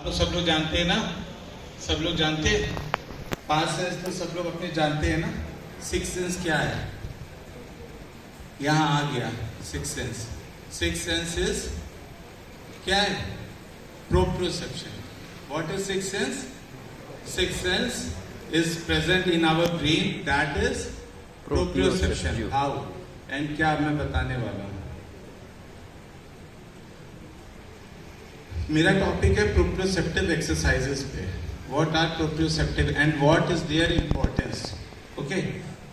तो सब लोग जानते हैं ना, सब लोग जानते हैं। 5 सेंस तो सब लोग अपने जानते हैं ना। 6 सेंस क्या है? यहां आ गया 6 सेंस। 6 सेंस इज क्या है? Proprioception. What is 6 sense? 6 sense is present in our brain, that is proprioception. How and क्या मैं बताने वाला हूं। मेरा टॉपिक है प्रोप्रियोसेप्टिव एक्सरसाइजेस पे। What are proprioceptive and what is their importance? Okay,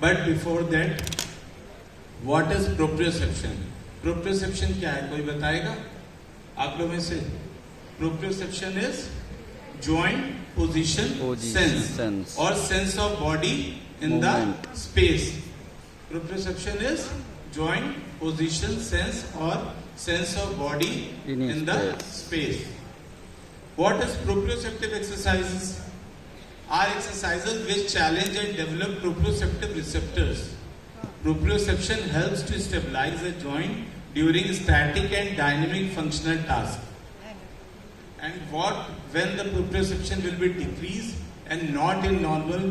but before that, what is proprioception? Proprioception क्या है? कोई बताएगा आप लोगों में से? Proprioception is joint position sense or sense of body in movement. The space. Proprioception is joint position sense or sense of body in the space. What is proprioceptive exercises? Are exercises which challenge and develop proprioceptive receptors. Proprioception helps to stabilize a joint during static and dynamic functional tasks. And when the proprioception will be decreased and not in normal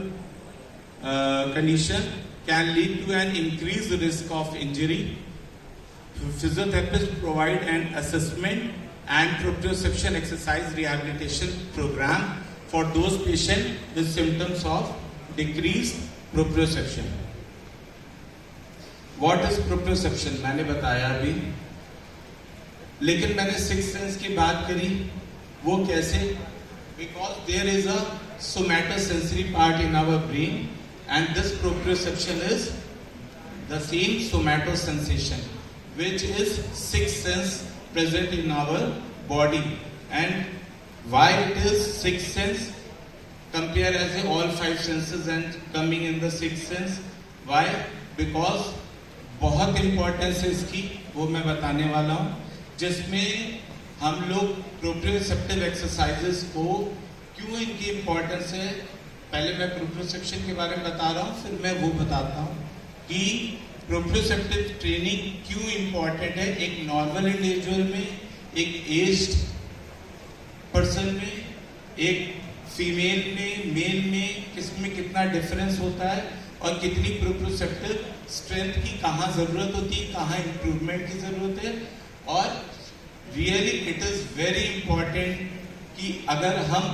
condition can lead to an increased risk of injury. Physiotherapists provide an assessment and proprioception exercise rehabilitation program for those patients with symptoms of decreased proprioception. What is proprioception? मैंने बताया अभी, लेकिन मैंने 6 sense की बात करी। वो कैसे? Because there is a somatosensory part in our brain and this proprioception is the same somatosensation which is 6 sense present in our body. And why it is 6 sense? Compare as all 5 senses and coming in the 6th sense. Why? Because बहुत importance है इसकी, वो मैं बताने वाला हूँ, जिसमें हम लोग प्रोप्रियोसेप्टिव एक्सरसाइजेस को क्यों इनकी इंपॉर्टेंस है। पहले मैं प्रोप्रियोसेप्शन के बारे में बता रहा हूँ, फिर मैं वो बताता हूँ कि प्रोप्रियोसेप्टिव ट्रेनिंग क्यों इंपॉर्टेंट है एक नॉर्मल इंडिविजुअल में, एक एज्ड पर्सन में, एक फीमेल में, मेल में, किसमें कितना डिफरेंस होता है और कितनी प्रोप्रियोसेप्टिव स्ट्रेंथ की कहाँ जरूरत होती है, कहाँ इंप्रूवमेंट की जरूरत है। और really it is very important कि अगर हम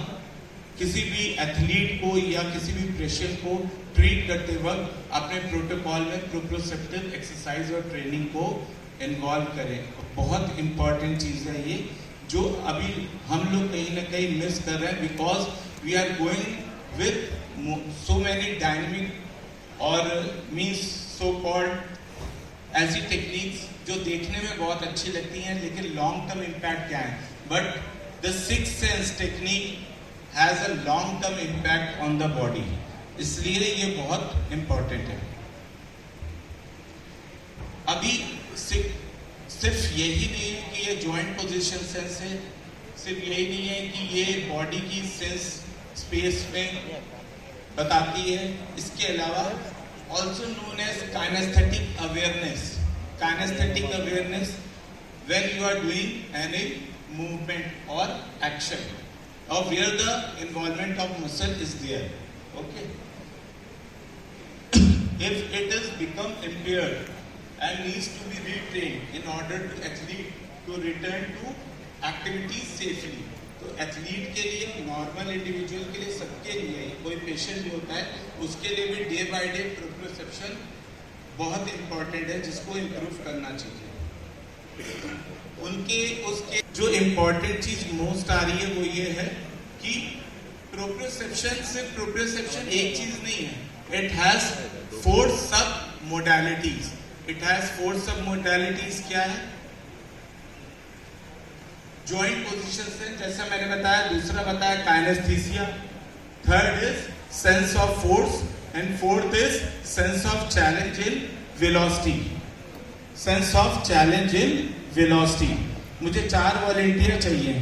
किसी भी एथलीट को या किसी भी पेशेंट को ट्रीट करते वक्त अपने प्रोटोकॉल में प्रोप्रियोसेप्टिव एक्सरसाइज और ट्रेनिंग को इन्वॉल्व करें। बहुत इंपॉर्टेंट चीज़ है ये, जो अभी हम लोग कहीं ना कहीं मिस कर रहे हैं, because we are going with so many dynamic और मीन्स सो कॉल्ड ऐसी टेक्निक्स जो देखने में बहुत अच्छी लगती हैं, लेकिन लॉन्ग टर्म इम्पैक्ट क्या है? But the 6 sense technique has a long term impact on the body, इसलिए ये बहुत इंपॉर्टेंट है। अभी सिर्फ यही नहीं है कि ये जॉइंट पोजीशन सेंस है, सिर्फ यही नहीं है कि ये बॉडी की सेंस स्पेस में बताती है, इसके अलावा also known as kinesthetic awareness. Kinesthetic awareness when you are doing any movement or action or where the involvement of muscle is there. Okay. If it is become impaired and needs to be retrained in order to athlete to return to activities safely. तो athlete के लिए, normal individual के लिए, सबके लिए, कोई patient भी होता है उसके लिए भी डे बाय डे प्रोप्रियोसेप्शन बहुत इंपॉर्टेंट है, जिसको इम्प्रूव करना चाहिए। उसके जो इम्पॉर्टेंट चीज मोस्ट आ रही है वो ये है कि प्रोप्रियोसेप्शन सिर्फ प्रोप्रियोसेप्शन एक चीज नहीं है, इट हैज 4 सब मोडालिटीज। इट हैज 4 सब मोडालिटीज। क्या है? जॉइंट पोजीशन सेंस, जैसा मैंने बताया। दूसरा बताया kinesthesia. Third is sense of force and fourth is sense of challenge in velocity. Sense of challenge in velocity. मुझे 4 वॉलंटियर चाहिए।